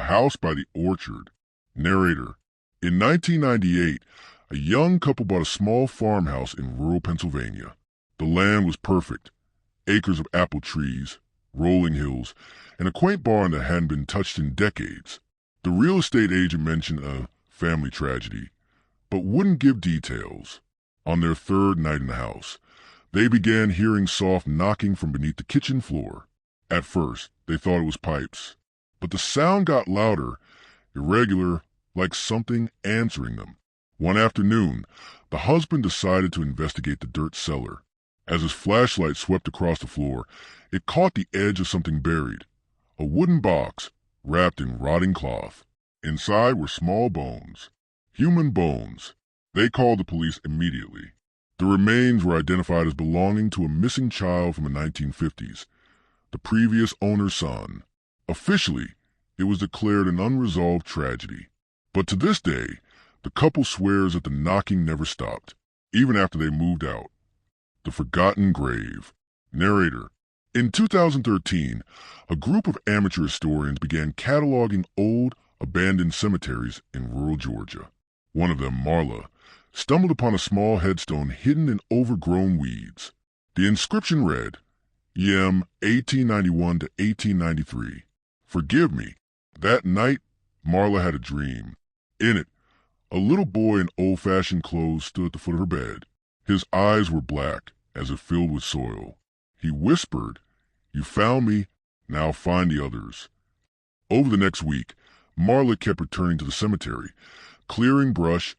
House by the Orchard. Narrator: in 1998, a young couple bought a small farmhouse in rural Pennsylvania. The land was perfect. Acres of apple trees, rolling hills, and a quaint barn that hadn't been touched in decades. The real estate agent mentioned a family tragedy, but wouldn't give details. On their third night in the house, they began hearing soft knocking from beneath the kitchen floor. At first, they thought it was pipes, but the sound got louder, irregular, like something answering them. One afternoon, the husband decided to investigate the dirt cellar. As his flashlight swept across the floor, it caught the edge of something buried. A wooden box, wrapped in rotting cloth. Inside were small bones. Human bones. They called the police immediately. The remains were identified as belonging to a missing child from the 1950s, the previous owner's son. Officially, it was declared an unresolved tragedy. But to this day, the couple swears that the knocking never stopped, even after they moved out. The Forgotten Grave. Narrator: in 2013, a group of amateur historians began cataloging old, abandoned cemeteries in rural Georgia. One of them, Marla, stumbled upon a small headstone hidden in overgrown weeds. The inscription read, EM 1891 to 1893. Forgive me. That night, Marla had a dream. In it, a little boy in old-fashioned clothes stood at the foot of her bed. His eyes were black, as if filled with soil. He whispered, "You found me, now find the others." Over the next week, Marla kept returning to the cemetery, clearing brush,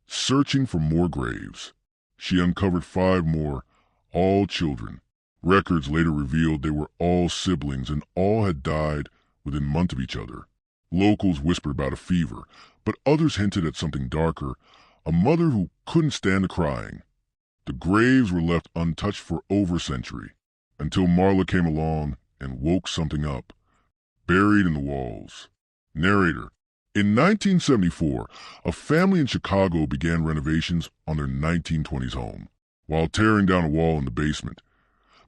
searching for more graves. She uncovered 5 more, all children. Records later revealed they were all siblings and all had died within months of each other. Locals whispered about a fever, but others hinted at something darker, a mother who couldn't stand the crying. The graves were left untouched for over a century, until Marla came along and woke something up, buried in the walls. Narrator: in 1974, a family in Chicago began renovations on their 1920s home. While tearing down a wall in the basement,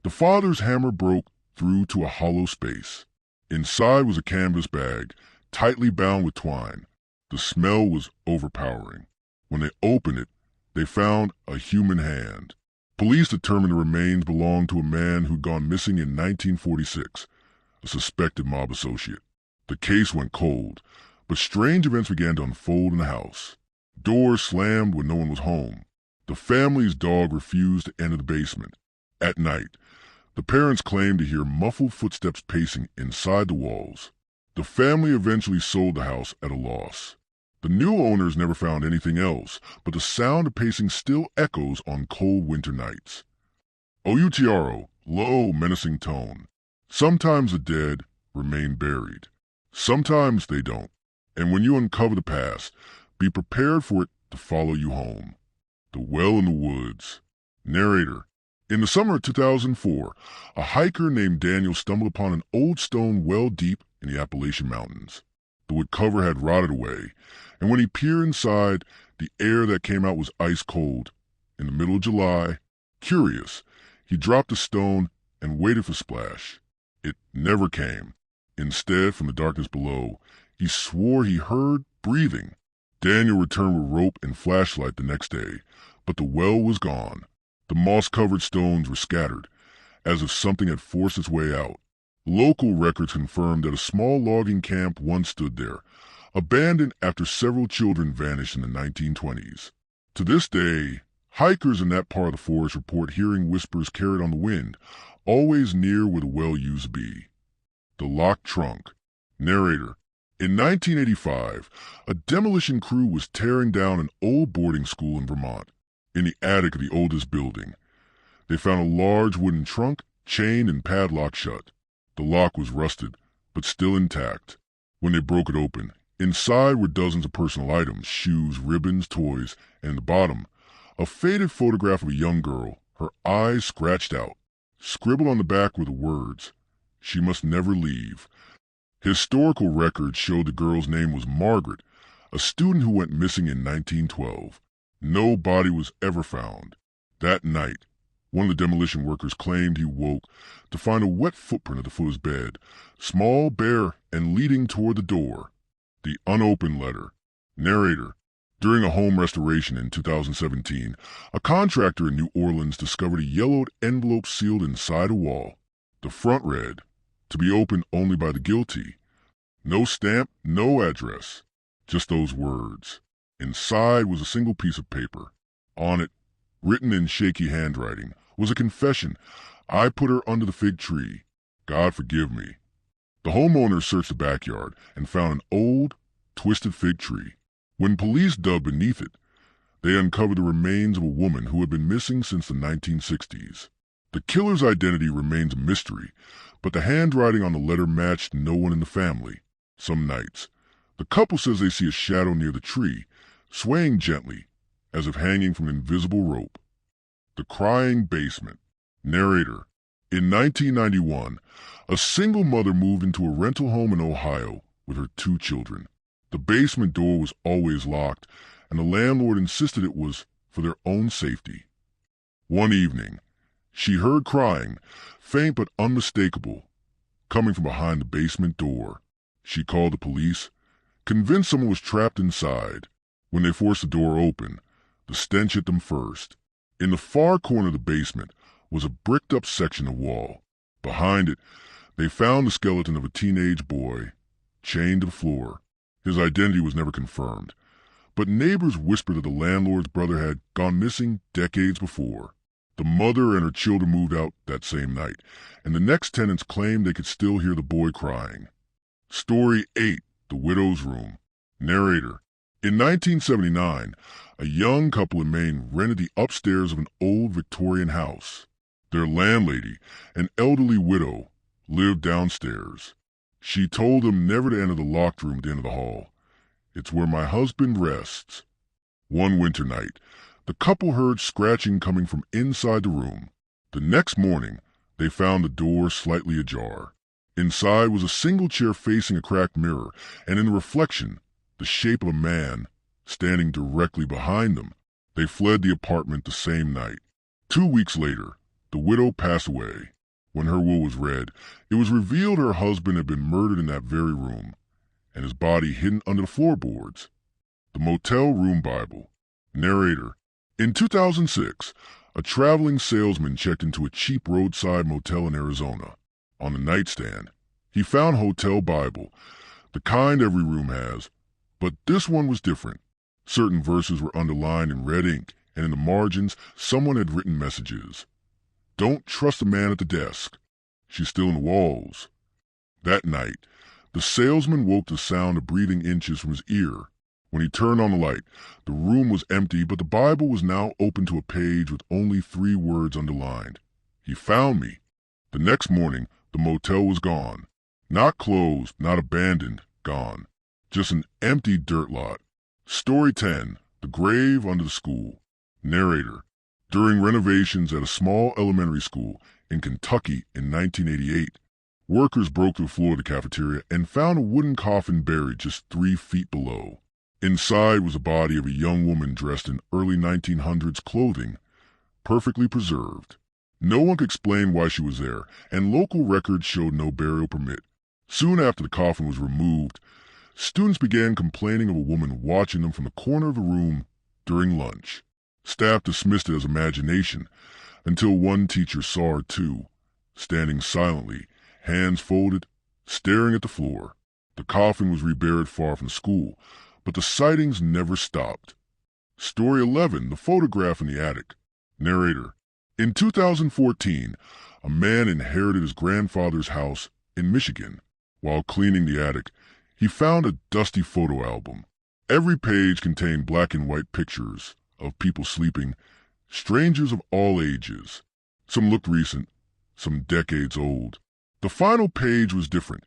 the father's hammer broke through to a hollow space. Inside was a canvas bag, tightly bound with twine. The smell was overpowering. When they opened it, they found a human hand. Police determined the remains belonged to a man who'd gone missing in 1946, a suspected mob associate. The case went cold, but strange events began to unfold in the house. Doors slammed when no one was home. The family's dog refused to enter the basement. At night, the parents claimed to hear muffled footsteps pacing inside the walls. The family eventually sold the house at a loss. The new owners never found anything else, but the sound of pacing still echoes on cold winter nights. Outro, low, menacing tone. Sometimes the dead remain buried. Sometimes they don't. And when you uncover the past, be prepared for it to follow you home. The Well in the Woods. Narrator: in the summer of 2004, a hiker named Daniel stumbled upon an old stone well deep in the Appalachian Mountains. The wood cover had rotted away, and when he peered inside, the air that came out was ice cold. In the middle of July, curious, he dropped the stone and waited for splash. It never came. Instead, from the darkness below, he swore he heard breathing. Daniel returned with rope and flashlight the next day, but the well was gone. The moss-covered stones were scattered, as if something had forced its way out. Local records confirmed that a small logging camp once stood there, abandoned after several children vanished in the 1920s. To this day, hikers in that part of the forest report hearing whispers carried on the wind, always near where the well used to be. The Locked Trunk. Narrator: in 1985, a demolition crew was tearing down an old boarding school in Vermont. In the attic of the oldest building, they found a large wooden trunk, chained and padlocked shut. The lock was rusted, but still intact. When they broke it open, inside were dozens of personal items, shoes, ribbons, toys, and in the bottom, a faded photograph of a young girl, her eyes scratched out. Scribbled on the back were the words, "She must never leave." Historical records showed the girl's name was Margaret, a student who went missing in 1912. No body was ever found. That night, one of the demolition workers claimed he woke to find a wet footprint at the foot of his bed, small, bare, and leading toward the door. The unopened letter. Narrator. During a home restoration in 2017, a contractor in New Orleans discovered a yellowed envelope sealed inside a wall. The front read, "To be opened only by the guilty." No stamp, no address. Just those words. Inside was a single piece of paper. On it, written in shaky handwriting, was a confession. "I put her under the fig tree. God forgive me." The homeowner searched the backyard and found an old, twisted fig tree. When police dug beneath it, they uncovered the remains of a woman who had been missing since the 1960s. The killer's identity remains a mystery, but the handwriting on the letter matched no one in the family. Some nights, the couple says they see a shadow near the tree, swaying gently, as if hanging from an invisible rope. The crying basement. Narrator. In 1991, a single mother moved into a rental home in Ohio with her 2 children. The basement door was always locked, and the landlord insisted it was for their own safety. One evening, she heard crying, faint but unmistakable, coming from behind the basement door. She called the police, convinced someone was trapped inside. When they forced the door open, the stench hit them first. In the far corner of the basement was a bricked-up section of wall. Behind it, they found the skeleton of a teenage boy, chained to the floor. His identity was never confirmed, but neighbors whispered that the landlord's brother had gone missing decades before. The mother and her children moved out that same night, and the next tenants claimed they could still hear the boy crying. Story 8. The Widow's Room. Narrator. In 1979, a young couple in Maine rented the upstairs of an old Victorian house. Their landlady, an elderly widow, lived downstairs. She told them never to enter the locked room at the end of the hall. "It's where my husband rests." One winter night, the couple heard scratching coming from inside the room. The next morning, they found the door slightly ajar. Inside was a single chair facing a cracked mirror, and in the reflection, the shape of a man standing directly behind them. They fled the apartment the same night. 2 weeks later, the widow passed away. When her will was read, it was revealed her husband had been murdered in that very room, and his body hidden under the floorboards. The Motel Room Bible. Narrator. In 2006, a traveling salesman checked into a cheap roadside motel in Arizona. On the nightstand, he found a hotel Bible, the kind every room has, but this one was different. Certain verses were underlined in red ink, and in the margins, someone had written messages. "Don't trust the man at the desk. She's still in the walls." That night, the salesman woke to the sound of breathing inches from his ear. When he turned on the light, the room was empty, but the Bible was now open to a page with only 3 words underlined. "He found me." The next morning, the motel was gone. Not closed, not abandoned, gone. Just an empty dirt lot. Story 10. The Grave Under the School. Narrator. During renovations at a small elementary school in Kentucky in 1988, workers broke through the floor of the cafeteria and found a wooden coffin buried just 3 feet below. Inside was the body of a young woman dressed in early 1900s clothing, perfectly preserved. No one could explain why she was there, and local records showed no burial permit. Soon after the coffin was removed, students began complaining of a woman watching them from the corner of the room during lunch. Staff dismissed it as imagination, until one teacher saw her too, standing silently, hands folded, staring at the floor. The coffin was reburied far from the school, but the sightings never stopped. Story 11. The Photograph in the Attic. Narrator. In 2014, a man inherited his grandfather's house in Michigan. While cleaning the attic, he found a dusty photo album. Every page contained black and white pictures of people sleeping, strangers of all ages. Some looked recent, some decades old. The final page was different.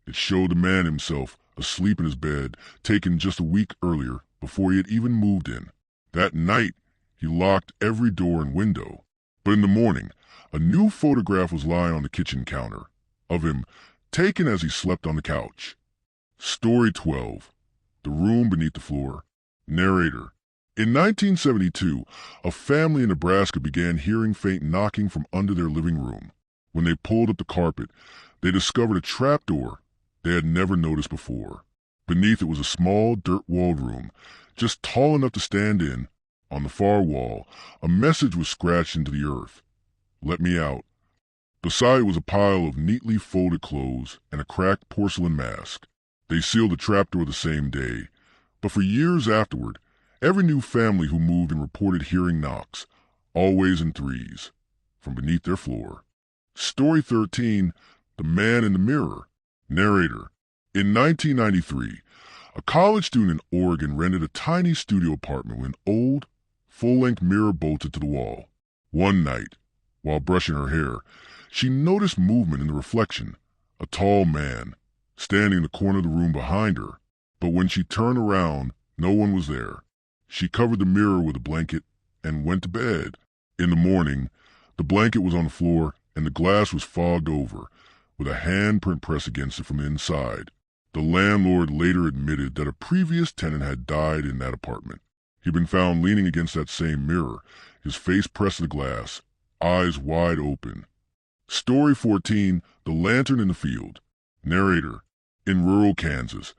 It showed the man himself asleep in his bed, taken just a week earlier before he had even moved in. That night, he locked every door and window. But in the morning, a new photograph was lying on the kitchen counter, of him taken as he slept on the couch. Story 12. The Room Beneath the Floor. Narrator. In 1972, a family in Nebraska began hearing faint knocking from under their living room. When they pulled up the carpet, they discovered a trapdoor they had never noticed before. Beneath it was a small, dirt-walled room, just tall enough to stand in. On the far wall, a message was scratched into the earth. "Let me out." Beside it was a pile of neatly folded clothes and a cracked porcelain mask. They sealed the trapdoor the same day, but for years afterward, every new family who moved in reported hearing knocks, always in threes, from beneath their floor. Story 13, The Man in the Mirror. Narrator. In 1993, a college student in Oregon rented a tiny studio apartment with an old, full-length mirror bolted to the wall. One night, while brushing her hair, she noticed movement in the reflection, a tall man, standing in the corner of the room behind her. But when she turned around, no one was there. She covered the mirror with a blanket and went to bed. In the morning, the blanket was on the floor and the glass was fogged over, with a handprint pressed against it from the inside. The landlord later admitted that a previous tenant had died in that apartment. He'd been found leaning against that same mirror, his face pressed to the glass, eyes wide open. Story 14, The Lantern in the Field. Narrator. In rural Kansas,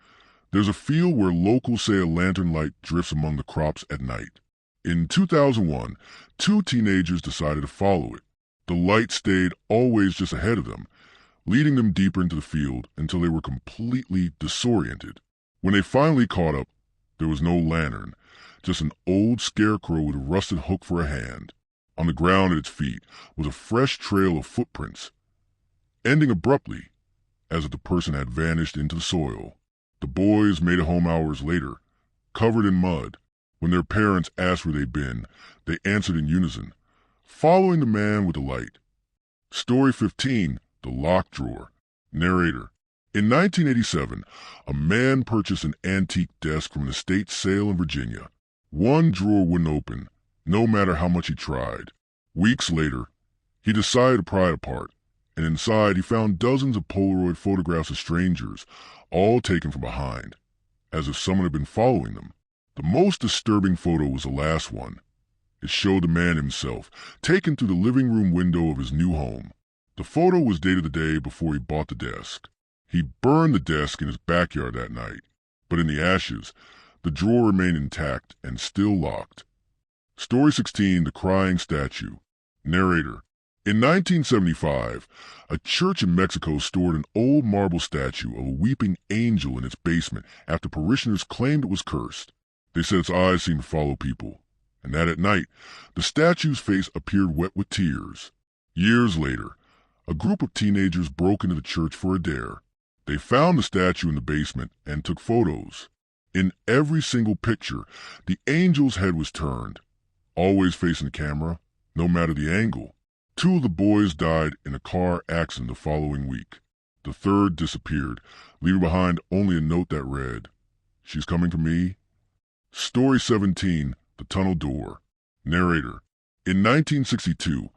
there's a field where locals say a lantern light drifts among the crops at night. In 2001, two teenagers decided to follow it. The light stayed always just ahead of them, leading them deeper into the field until they were completely disoriented. When they finally caught up, there was no lantern, just an old scarecrow with a rusted hook for a hand. On the ground at its feet was a fresh trail of footprints, ending abruptly, as if the person had vanished into the soil. The boys made it home hours later, covered in mud. When their parents asked where they'd been, they answered in unison, "Following the man with the light." Story 15, The Locked Drawer. Narrator. In 1987, a man purchased an antique desk from an estate sale in Virginia. One drawer wouldn't open, no matter how much he tried. Weeks later, he decided to pry it apart, and inside he found dozens of Polaroid photographs of strangers, all taken from behind, as if someone had been following them. The most disturbing photo was the last one. It showed the man himself, taken through the living room window of his new home. The photo was dated the day before he bought the desk. He burned the desk in his backyard that night, but in the ashes, the drawer remained intact and still locked. Story 16, The Crying Statue. Narrator. In 1975, a church in Mexico stored an old marble statue of a weeping angel in its basement after parishioners claimed it was cursed. They said its eyes seemed to follow people, and that at night, the statue's face appeared wet with tears. Years later, a group of teenagers broke into the church for a dare. They found the statue in the basement and took photos. In every single picture, the angel's head was turned, always facing the camera, no matter the angle. Two of the boys died in a car accident the following week. The third disappeared, leaving behind only a note that read, "She's coming for me." Story 17, The Tunnel Door. Narrator. In 1962,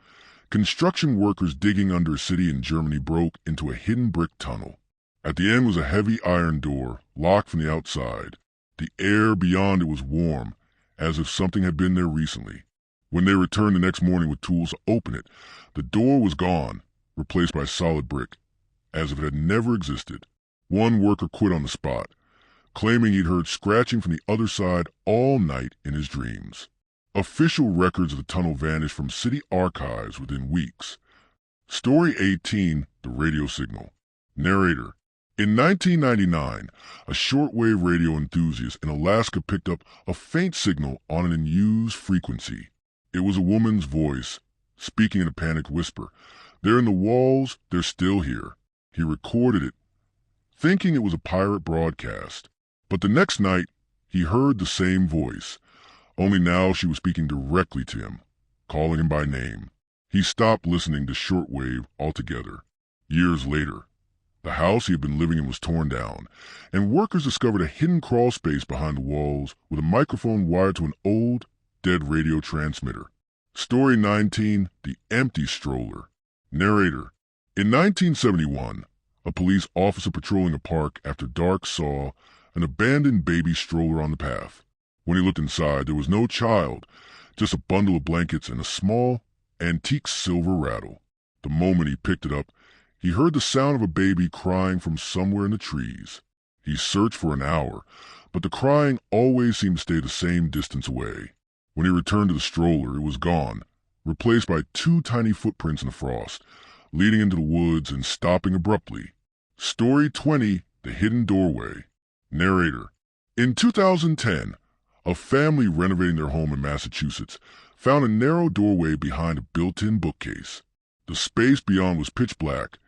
construction workers digging under a city in Germany broke into a hidden brick tunnel. At the end was a heavy iron door, locked from the outside. The air beyond it was warm, as if something had been there recently. When they returned the next morning with tools to open it, the door was gone, replaced by solid brick, as if it had never existed. One worker quit on the spot, claiming he'd heard scratching from the other side all night in his dreams. Official records of the tunnel vanished from city archives within weeks. Story 18, The Radio Signal. Narrator. In 1999, a shortwave radio enthusiast in Alaska picked up a faint signal on an unused frequency. It was a woman's voice, speaking in a panicked whisper. "They're in the walls, they're still here." He recorded it, thinking it was a pirate broadcast. But the next night, he heard the same voice, only now she was speaking directly to him, calling him by name. He stopped listening to shortwave altogether. Years later, the house he had been living in was torn down, and workers discovered a hidden crawl space behind the walls with a microphone wired to an old, dead radio transmitter. Story 19, The Empty Stroller. Narrator. In 1971, a police officer patrolling a park after dark saw an abandoned baby stroller on the path. When he looked inside, there was no child, just a bundle of blankets and a small, antique silver rattle. The moment he picked it up, he heard the sound of a baby crying from somewhere in the trees. He searched for an hour, but the crying always seemed to stay the same distance away. When he returned to the stroller, it was gone, replaced by two tiny footprints in the frost, leading into the woods and stopping abruptly. Story 20, The Hidden Doorway. Narrator. In 2010, a family renovating their home in Massachusetts found a narrow doorway behind a built-in bookcase. The space beyond was pitch black,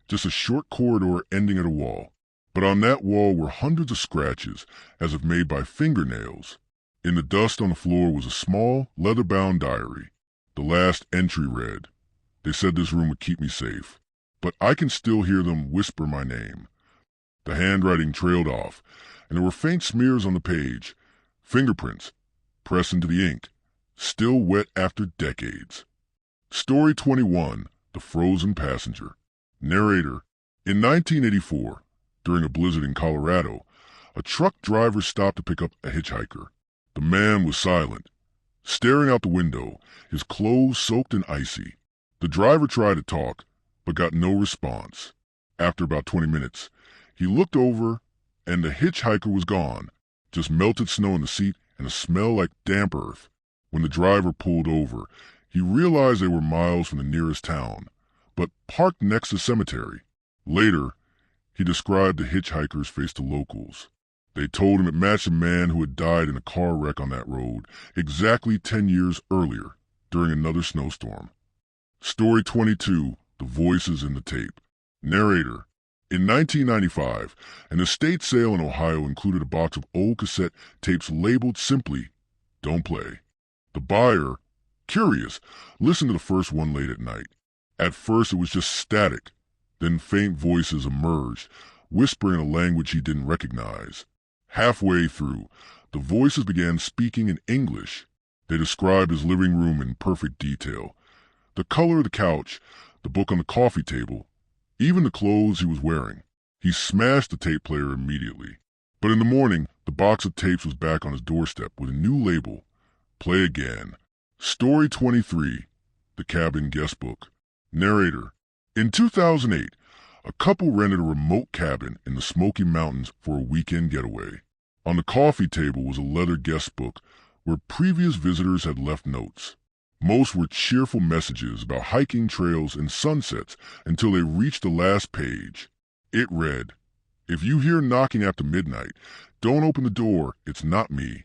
just a short corridor ending at a wall. But on that wall were hundreds of scratches, as if made by fingernails. In the dust on the floor was a small, leather-bound diary. The last entry read, "They said this room would keep me safe, but I can still hear them whisper my name." The handwriting trailed off, and there were faint smears on the page, fingerprints, pressed into the ink, still wet after decades. Story 21, The Frozen Passenger. Narrator. In 1984, during a blizzard in Colorado, a truck driver stopped to pick up a hitchhiker. The man was silent, staring out the window, his clothes soaked and icy. The driver tried to talk, but got no response. After about 20 minutes, he looked over, and the hitchhiker was gone, just melted snow in the seat and a smell like damp earth. When the driver pulled over, he realized they were miles from the nearest town, but parked next to the cemetery. Later, he described the hitchhiker's face to locals. They told him it matched a man who had died in a car wreck on that road exactly 10 years earlier, during another snowstorm. Story 22, The Voices in the Tape. Narrator. In 1995, an estate sale in Ohio included a box of old cassette tapes labeled simply, "Don't Play." The buyer, curious, listened to the first one late at night. At first it was just static. Then faint voices emerged, whispering a language he didn't recognize. Halfway through, the voices began speaking in English. They described his living room in perfect detail. The color of the couch, the book on the coffee table, even the clothes he was wearing. He smashed the tape player immediately. But in the morning, the box of tapes was back on his doorstep with a new label, "Play Again." Story 23, The Cabin Guest Book. Narrator. In 2008, a couple rented a remote cabin in the Smoky Mountains for a weekend getaway. On the coffee table was a leather guest book where previous visitors had left notes. Most were cheerful messages about hiking trails and sunsets until they reached the last page. It read, "If you hear knocking after midnight, don't open the door, it's not me."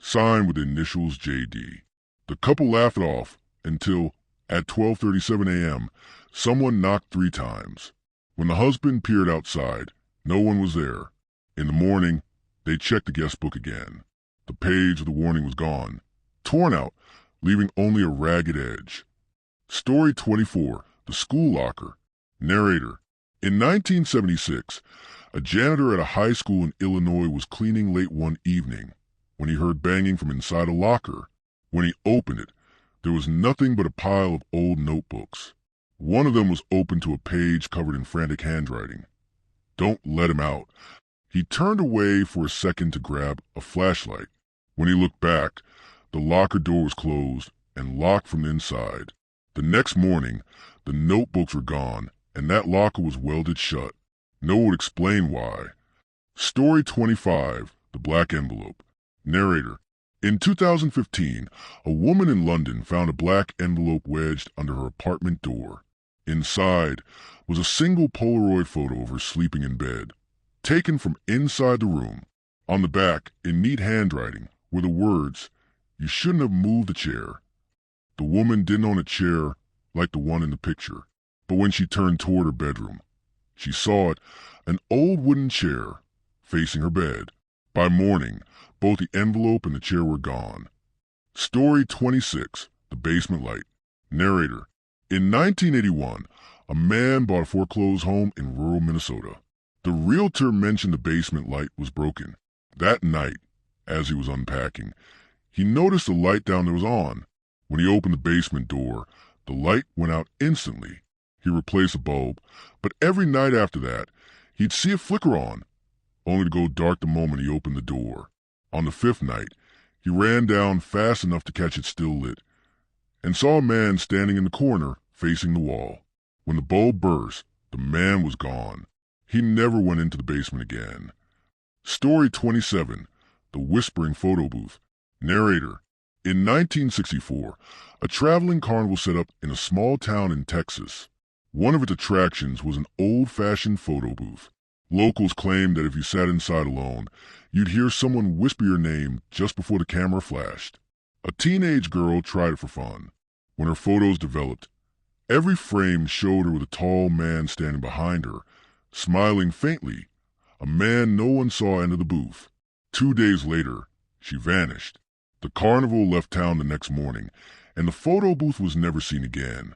Signed with the initials JD. The couple laughed it off until, at 12:37 a.m., someone knocked 3 times. When the husband peered outside, no one was there. In the morning, they checked the guest book again. The page of the warning was gone, torn out, leaving only a ragged edge. Story 24, The School Locker. Narrator. In 1976, a janitor at a high school in Illinois was cleaning late one evening when he heard banging from inside a locker. When he opened it, there was nothing but a pile of old notebooks. One of them was open to a page covered in frantic handwriting. "Don't let him out." He turned away for a second to grab a flashlight. When he looked back, the locker door was closed and locked from the inside. The next morning, the notebooks were gone, and that locker was welded shut. No one would explain why. Story 25, The Black Envelope. Narrator. In 2015, a woman in London found a black envelope wedged under her apartment door. Inside was a single Polaroid photo of her sleeping in bed, taken from inside the room. On the back, in neat handwriting, were the words, "You shouldn't have moved the chair." The woman didn't own a chair like the one in the picture, but when she turned toward her bedroom, she saw it, an old wooden chair, facing her bed. By morning, both the envelope and the chair were gone. Story 26, The Basement Light. Narrator. In 1981, a man bought a foreclosed home in rural Minnesota. The realtor mentioned the basement light was broken. That night, as he was unpacking, he noticed the light down there was on. When he opened the basement door, the light went out instantly. He replaced the bulb, but every night after that, he'd see it flicker on, only to go dark the moment he opened the door. On the 5th night, he ran down fast enough to catch it still lit, and saw a man standing in the corner facing the wall. When the bulb burst, the man was gone. He never went into the basement again. Story 27. The Whispering Photo Booth. Narrator. In 1964, a traveling carnival set up in a small town in Texas. One of its attractions was an old-fashioned photo booth. Locals claimed that if you sat inside alone, you'd hear someone whisper your name just before the camera flashed. A teenage girl tried it for fun. When her photos developed, every frame showed her with a tall man standing behind her, smiling faintly, a man no one saw enter the booth. 2 days later, she vanished. The carnival left town the next morning, and the photo booth was never seen again.